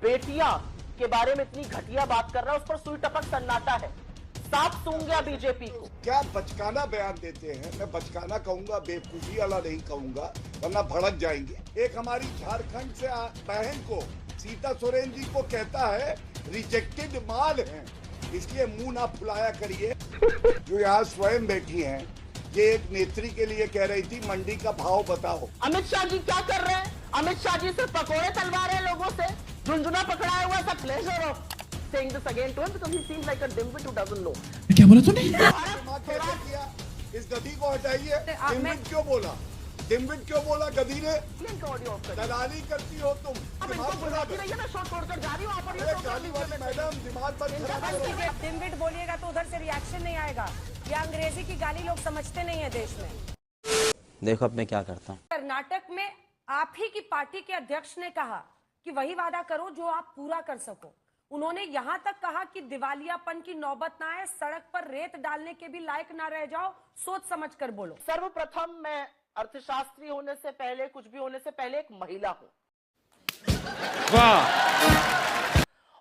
बेटियां के बारे में इतनी घटिया बात कर रहा है, उस पर सुई टपक सन्नाटा है। साफ सूंघ गया बीजेपी को। क्या बचकाना बयान देते हैं। मैं बचकाना कहूंगा, बेवकूफी वाला नहीं कहूंगा, वरना भड़क जाएंगे। एक हमारी झारखंड से बहन को, सीता सोरेन जी को कहता है रिजेक्टेड माल है, इसलिए मुंह ना फुलाया करिए। जो यहाँ स्वयं बैठी हैं, ये एक नेत्री के लिए कह रही थी मंडी का भाव बताओ। अमित शाह जी क्या कर रहे हैं? अमित शाह जी से पकोड़े तलवा रहे हैं लोगों से। झुंझुना पकड़ाया हुआ सब pleasure of saying this again to him because he seems like a dimwit who doesn't know. क्या बोला तूने? कैसे किया? इस गधी को हटाइए। डिम्बिट क्यों बोला? डिम्बिट क्यों बोला गधी ने? दलाली करती हो तुम। मैं शो छोड़कर जा रही हूँ। मैडम दिमाग पर डिम्बिट बोलिएगा तो उधर से रिएक्शन नहीं आएगा। ये अंग्रेजी की गाली लोग समझते नहीं है देश में। देखो अब मैं क्या करता हूँ। कर्नाटक में आप ही की पार्टी के अध्यक्ष ने कहा कि वही वादा करो जो आप पूरा कर सको। उन्होंने यहां तक कहा कि दिवालियापन की नौबत ना आए, सड़क पर रेत डालने के भी लायक ना रह जाओ, सोच समझ कर बोलो। सर्वप्रथम मैं अर्थशास्त्री होने से पहले, कुछ भी होने से पहले एक महिला हूं।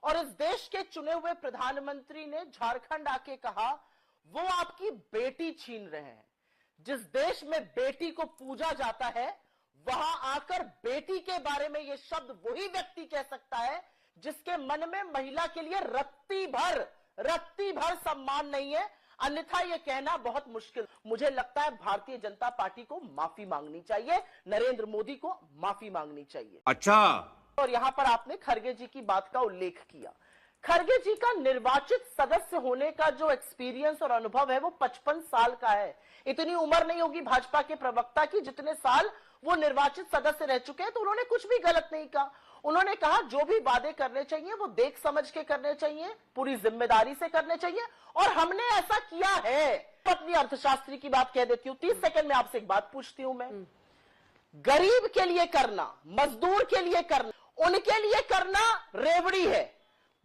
और इस देश के चुने हुए प्रधानमंत्री ने झारखंड आके कहा वो आपकी बेटी छीन रहे हैं। जिस देश में बेटी को पूजा जाता है, वहां आकर बेटी के बारे में ये शब्द वही व्यक्ति कह सकता है जिसके मन में महिला के लिए रत्ती भर सम्मान नहीं है। अन्यथा यह कहना बहुत मुश्किल। मुझे लगता है भारतीय जनता पार्टी को माफी मांगनी चाहिए, नरेंद्र मोदी को माफी मांगनी चाहिए। अच्छा। और यहां पर आपने खरगे जी की बात का उल्लेख किया। खरगे जी का निर्वाचित सदस्य होने का जो एक्सपीरियंस और अनुभव है वो 55 साल का है। इतनी उम्र नहीं होगी भाजपा के प्रवक्ता की जितने साल वो निर्वाचित सदस्य रह चुके हैं। तो उन्होंने कुछ भी गलत नहीं कहा। उन्होंने कहा जो भी वादे करने चाहिए वो देख समझ के करने चाहिए, पूरी जिम्मेदारी से करने चाहिए, और हमने ऐसा किया है। अपनी अर्थशास्त्री की बात कह देती हूँ। 30 सेकंड में आपसे एक बात पूछती हूं मैं। गरीब के लिए करना, मजदूर के लिए करना, उनके लिए करना रेवड़ी है।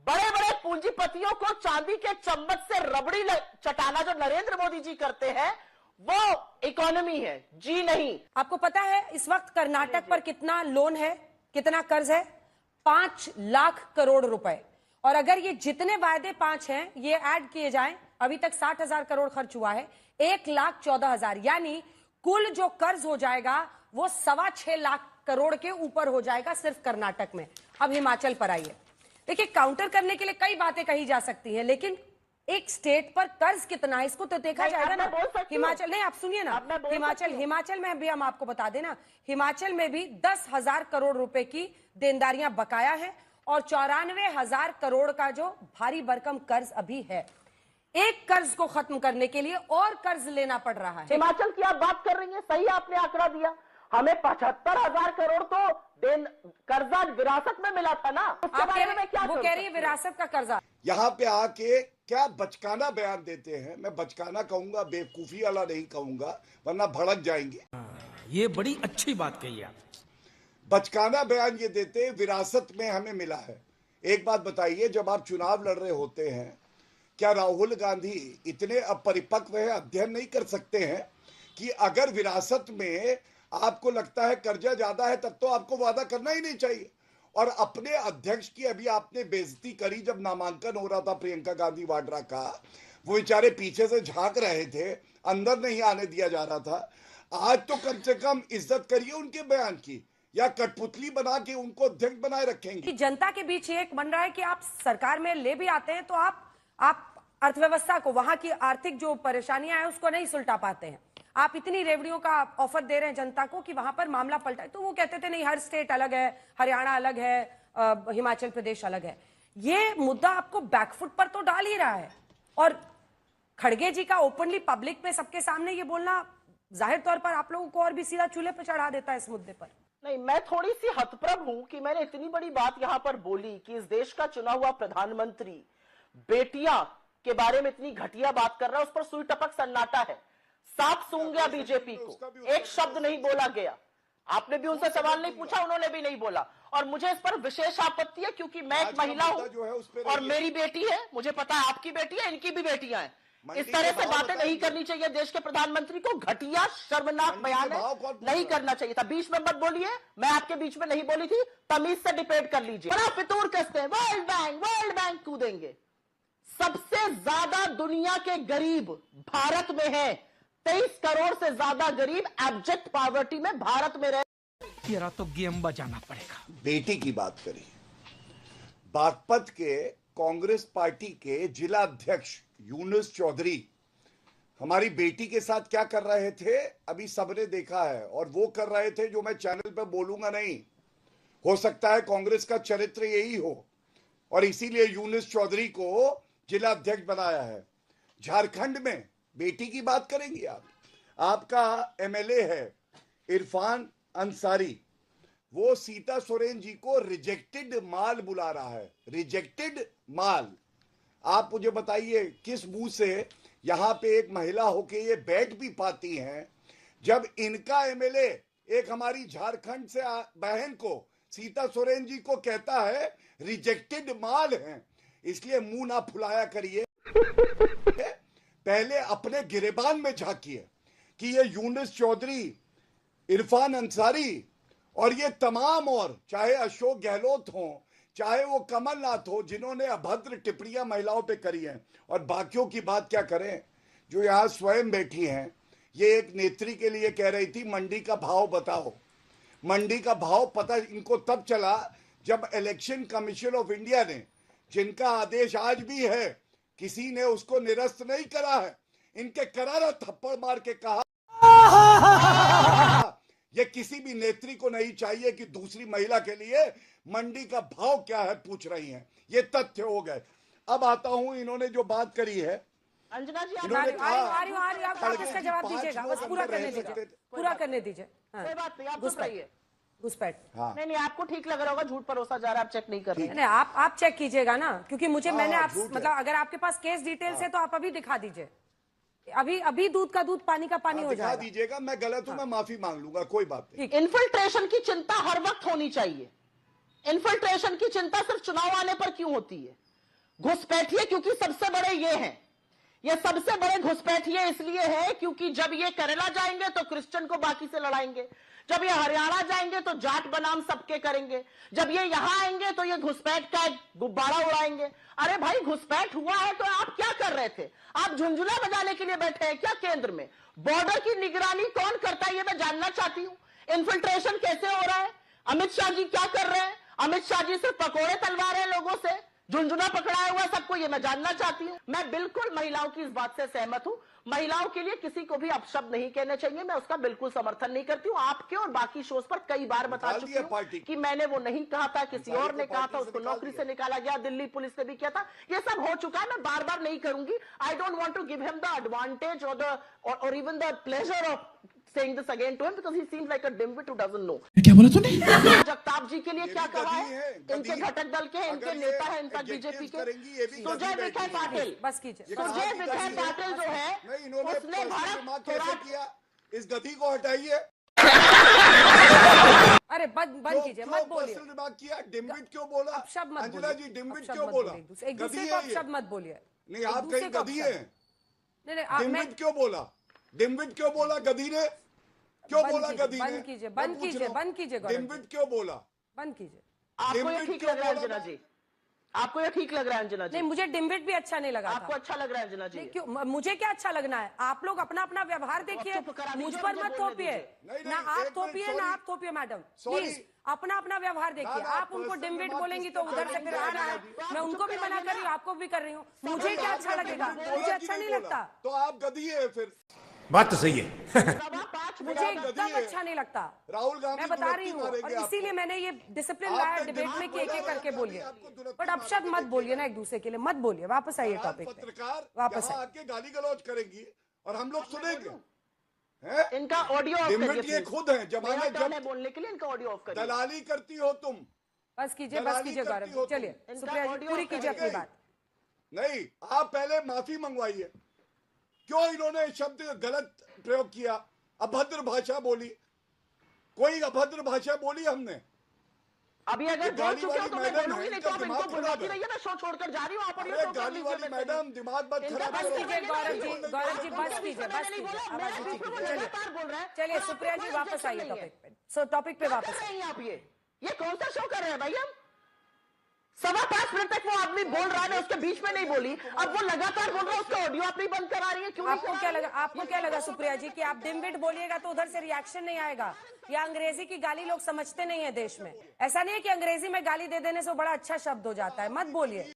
बड़े बड़े पूंजीपतियों को चांदी के चम्मच से रबड़ी चटाना जो नरेंद्र मोदी जी करते हैं वो इकोनॉमी है जी नहीं। आपको पता है इस वक्त कर्नाटक पर कितना लोन है, कितना कर्ज है? 5 लाख करोड़ रुपए। और अगर ये जितने वायदे 5 हैं ये ऐड किए जाएं, अभी तक 60,000 करोड़ खर्च हुआ है, 1,14,000, यानी कुल जो कर्ज हो जाएगा वो 6.25 लाख करोड़ के ऊपर हो जाएगा सिर्फ कर्नाटक में। अब हिमाचल पर आइए। देखिए, काउंटर करने के लिए कई बातें कही जा सकती हैं, लेकिन एक स्टेट पर कर्ज कितना है इसको तो देखा जाएगा ना। हिमाचल नहीं, आप सुनिए ना, हिमाचल में भी हम आपको बता देना, हिमाचल में भी 10,000 करोड़ रुपए की देनदारियां बकाया है और 94,000 करोड़ का जो भारी भरकम कर्ज अभी है। एक कर्ज को खत्म करने के लिए और कर्ज लेना पड़ रहा है। हिमाचल की आप बात कर रही हैं, सही आपने आंकड़ा दिया। हमें 75,000 करोड़ तो कर्जा विरासत में मिला था ना। उसके बारे में क्या वो कह रही है विरासत का कर्जा। यहाँ पे आके क्या बचकाना बयान देते हैं। मैं बचकाना कहूंगा, बेवकूफी वाला नहीं कहूंगा, वरना भड़क जाएंगे। ये बड़ी अच्छी बात कही आप। बचकाना बयान ये देते हैं विरासत में हमें मिला है। एक बात बताइए, जब आप चुनाव लड़ रहे होते हैं, क्या राहुल गांधी इतने अपरिपक्व है, अध्ययन नहीं कर सकते हैं कि अगर विरासत में आपको लगता है कर्जा ज्यादा है तब तो आपको वादा करना ही नहीं चाहिए। और अपने अध्यक्ष की अभी आपने बेइज्जती करी जब नामांकन हो रहा था प्रियंका गांधी वाड्रा का। वो बेचारे पीछे से झांक रहे थे, अंदर नहीं आने दिया जा रहा था। आज तो कम से कम इज्जत करिए उनके बयान की, या कठपुतली बना के उनको अध्यक्ष बनाए रखेंगे। जनता के बीच एक बन रहा है कि आप सरकार में ले भी आते हैं तो आप अर्थव्यवस्था को, वहां की आर्थिक जो परेशानियां हैं उसको नहीं सुलटा पाते हैं। आप इतनी रेवड़ियों का ऑफर दे रहे हैं जनता को कि वहां पर मामला पलटा है। तो वो कहते थे नहीं, हर स्टेट अलग है, हरियाणा अलग है, हिमाचल प्रदेश अलग है। ये मुद्दा आपको बैकफुट पर तो डाल ही रहा है। और खड़गे जी का ओपनली पब्लिक में सबके सामने ये बोलना जाहिर तौर पर आप लोगों को और भी सीधा चूल्हे पर चढ़ा देता है इस मुद्दे पर। नहीं, मैं थोड़ी सी हतप्रभ हूं कि मैंने इतनी बड़ी बात यहां पर बोली कि इस देश का चुना हुआ प्रधानमंत्री बेटियां के बारे में इतनी घटिया बात कर रहा है, उस पर सुई टपक सन्नाटा है। साफ सूंघ गया बीजेपी को, एक शब्द नहीं बोला गया। आपने भी उनसे सवाल नहीं पूछा, उन्होंने भी नहीं बोला। और मुझे इस पर विशेष आपत्ति है क्योंकि मैं एक महिला हूं और मेरी बेटी है। मुझे पता है आपकी बेटी है, इनकी भी बेटियां हैं। मंडी इस तरह के से भाव बातें नहीं बताइए। करनी चाहिए देश के प्रधानमंत्री को। घटिया शर्मनाक मंडी बयान के है, भाव कौन पूछ नहीं रहा है? करना चाहिए था। बीच में मत बोलिए, मैं आपके बीच में नहीं बोली थी, तमीज से डिबेट कर लीजिए। बड़ा फितूर कसते हैं, वर्ल्ड बैंक कूदेंगे। सबसे ज्यादा दुनिया के गरीब भारत में है। 23 करोड़ से ज्यादा गरीब एब्जेक्ट पॉवर्टी में भारत में रहे। तेरा तो गेम बजाना पड़ेगा। बेटी की बात करी। बागपत के कांग्रेस पार्टी के जिला अध्यक्ष यूनुस चौधरी हमारी बेटी के साथ क्या कर रहे थे अभी सबने देखा है, और वो कर रहे थे जो मैं चैनल पर बोलूंगा नहीं। हो सकता है कांग्रेस का चरित्र यही हो, और इसीलिए यूनुस चौधरी को जिला अध्यक्ष बनाया है। झारखंड में बेटी की बात करेंगे आप। आपका एमएलए है इरफान अंसारी, वो सीता सोरेन जी को रिजेक्टेड माल बुला रहा है। रिजेक्टेड माल। आप मुझे बताइए किस मुंह से यहां पे एक महिला होके ये बैठ भी पाती हैं, जब इनका एमएलए एक हमारी झारखंड से बहन को, सीता सोरेन जी को, कहता है रिजेक्टेड माल है। इसलिए मुंह ना फुलाया करिए, पहले अपने गिरेबान में झांकिए कि ये यूनुस चौधरी, इरफान अंसारी और ये तमाम, और चाहे अशोक गहलोत हो, चाहे वो कमलनाथ हो, जिन्होंने अभद्र टिप्पणियां महिलाओं पे करी हैं, और बाकियों की बात क्या करें जो यहां स्वयं बैठी हैं। ये एक नेत्री के लिए कह रही थी मंडी का भाव बताओ। मंडी का भाव पता इनको तब चला जब इलेक्शन कमीशन ऑफ इंडिया ने, जिनका आदेश आज भी है, किसी ने उसको निरस्त नहीं करा है, इनके करारा थप्पड़ मार के कहा ये किसी भी नेत्री को नहीं चाहिए कि दूसरी महिला के लिए मंडी का भाव क्या है पूछ रही हैं। ये तथ्य हो गए। अब आता हूं, इन्होंने जो बात करी है, अंजना जी, इन्होंने कहा आप इसका जवाब दीजिएगा, बस पूरा करने दीजिए, पूरा करने दीजिए। हाँ। कोई बात नहीं, आप घुसपैठ, बताइए। घुसपैठ। हाँ नहीं, आपको ठीक लग रहा होगा, झूठ परोसा जा रहा है, आप चेक नहीं कर रहे हैं। नहीं, आप चेक कीजिएगा ना, क्योंकि मुझे हाँ, मैंने आप झूठ है। मतलब अगर आपके पास केस डिटेल्स है तो आप अभी दिखा दीजिए। अभी दूध का दूध, पानी का पानी हो दिखा जाएगा। दीजिएगा। मैं गलत हूं, मैं माफी मांग लूंगा, कोई बात नहीं। इन्फिल्ट्रेशन की चिंता हर वक्त होनी चाहिए। इन्फिल्ट्रेशन की चिंता सिर्फ चुनाव आने पर क्यों होती है? घुसपैठिए क्योंकि सबसे बड़े ये हैं। ये सबसे बड़े घुसपैठिए इसलिए है क्योंकि जब ये केरला जाएंगे तो क्रिश्चियन को बाकी से लड़ाएंगे, जब ये हरियाणा जाएंगे तो जाट बनाम सबके करेंगे, जब ये यहां आएंगे तो ये घुसपैठ का एक गुब्बारा उड़ाएंगे। अरे भाई, घुसपैठ हुआ है तो आप क्या कर रहे थे? आप झुंझुना बजाने के लिए बैठे हैं क्या केंद्र में? बॉर्डर की निगरानी कौन करता है ये मैं जानना चाहती हूं। इन्फिल्ट्रेशन कैसे हो रहा है? अमित शाह जी क्या कर रहे हैं? अमित शाह जी सिर्फ पकौड़े तलवा रहे हैं लोगों से, झुंझुना पकड़ाया हुआ सबको, ये मैं जानना चाहती हूं। मैं बिल्कुल महिलाओं की इस बात से सहमत हूं। महिलाओं के लिए किसी को भी अपशब्द नहीं कहने चाहिए, मैं उसका बिल्कुल समर्थन नहीं करती हूं। आपके और बाकी शोज पर कई बार बता चुकी हूं कि मैंने वो नहीं कहा था, किसी और ने कहा था, उसको नौकरी से निकाला गया, दिल्ली पुलिस ने भी किया था, ये सब हो चुका है, मैं बार बार नहीं करूंगी। I don't want to give him the advantage और even the pleasure of saying this again to him because he seems like a dimwit who doesn't know. क्या बोला तूने? जगताप जी के लिए क्या भी कहा गधी है? है, इनके गधी। घटक दल के, इनके अगर नेता ये है इनका बीजेपी adjectives के करेंगी, ये भी सुजय गधी विखे बैठी है। पाटिल। बस कीजिए। ये कहा सुजय कि विखे गधी है। पाटिल जो है नहीं, इन्होंने उसने पर्सनल भारत दिमाग कैसे स्वराज किया? इस गधी को हटाइए। अरे बंद कीजिए, मत बोलिए। पर्सनल दिमाग किया, डिम्बिट क्यों बोला? अपशब्द मत अंजना बोलिए। जी डिम्बिट अपशब्द क्यों मत बोला? बोलिए। एक गधी दूसरे है को ये। अपशब्द मत बोलिए। नहीं, एक आप दूसरे कहीं को गधी अपशब्द। हैं। नहीं, मैं डिम्बिट क्यों बोला? डिम्बिट क्यों बोला गधी ने? क्यों बंद बोला कीजिए, गधी ने? बंद कीजिए, मैं बंद पूछ कीजिए, रहा हूं। बंद कीजिए गौरव जी। डिम्बिट क्यों बोला? बंद कीजिए। आपको ये डिम्बिट ठीक क्यों लग रहा है बोला अंजना था? जी? आपको ये ठीक लग रहा है अंजना जी? नहीं, मुझे डिम्बिट भी अच्छा नहीं लगा आपको था। अच्छा लग रहा है अंजना जी? नहीं, क्यों? मुझे क्या अच्छा लगना है? आप लोग अपना अपना व्यवहार देखिए, चुप करा दीजिए, मुझ पर मुझे मत बोलने थोपिए। दीजिए। नहीं, ना एक आप मिनट, थोपिए ना sorry। आप थोपिए मैडम, Sorry। प्लीज अपना अपना व्यवहार देखिए। ना, आप उनको personal डिम्बिट remark बोलेंगी तो किसको उधर से करना फिर आ रहा है। है? मैं उनको भी मना कर रही हूँ, आपको भी कर रही हूँ। मुझे क्या अच्छा लगेगा? मुझे अच्छा नहीं लगता। तो आप गधी है फिर। बात तो सही है। सवा 5 मुझे आप गधी एकदम है। अच्छा नहीं लगता। राहुल गांधी मैं बता रही दुलत्ती हूँ, और मारेंगे आपको। इसीलिए मैंने ये डिसिप्लिन आप लाया तो डिबेट में दिमाग कि एक एक बोला, करके राहुल बोलिए। गांधी आपको दुलत्ती बट अपशब्द मारेंगे, मत बोलिए ना एक दूसरे के लिए, मत बोलिए। वापस आइए आप टॉपिक पे, पत्रकार वापस यहाँ आइए। आके गाली गलौज करेंगी और हम लोग सुनेंगे। हैं? इनका ऑडियो ऑफ डिम्बिट करिए ये please। खुद है, मेरा जमाने टर्न है जब बोलने के लिए, इनका ऑडियो ऑफ करिए। दलाली करती हो तुम। बस कीजिए, बस दलाली कीजिए करती गौरव हो जी, चलिए तुम। इनका सुप्रिया जी audio पूरी ऑफ कीजिए करिए। अपनी बात। नहीं, आप पहले माफी मंगवाइए। क्यों इन्होंने शब्द गलत प्रयोग किया? अभद्र भाषा बोली? कोई अभद्र भाषा बोली हमने? अभी अगर ये बोल गाली चुके हो वाली तो मैं मैडम बोलूंगी है, नहीं, तो इनका आप इनको दिमाग खराब बुलवाती है। रहिए ना, शो छोड़कर जा रही हूँ आप। अरे गाली वाली मैडम दिमाग मत खराब बस करो। कीजिए गौरव जी, गौरव जी बस कीजिए, बस नहीं कीजिए, बोला, आवाज मेरे नीचे बीच में वो कीजिए। लगातार बोल रहा है। चलिए और आपको सुप्रिया जी कोई वापस objection आइए नहीं है। टॉपिक पे। सो टॉपिक पे क्या वापस कर आइए। रहे हैं आप? ये कौन सा शो कर रहे हैं भाई हम? 5.25 मिनट तक वो आदमी बोल रहा है, मैं उसके बीच में नहीं बोली, अब वो लगातार बोल रहा है, उसका ऑडियो आप नहीं बंद करा रही है, क्यों नहीं आपको करा क्या रही लगा, है? आपको क्या लगा सुप्रिया जी कि आप डिमविट बोलिएगा तो उधर से रिएक्शन नहीं आएगा? या अंग्रेजी की गाली लोग समझते नहीं है देश में? ऐसा नहीं है कि अंग्रेजी में गाली दे देने से वो बड़ा अच्छा शब्द हो जाता है, मत बोलिए।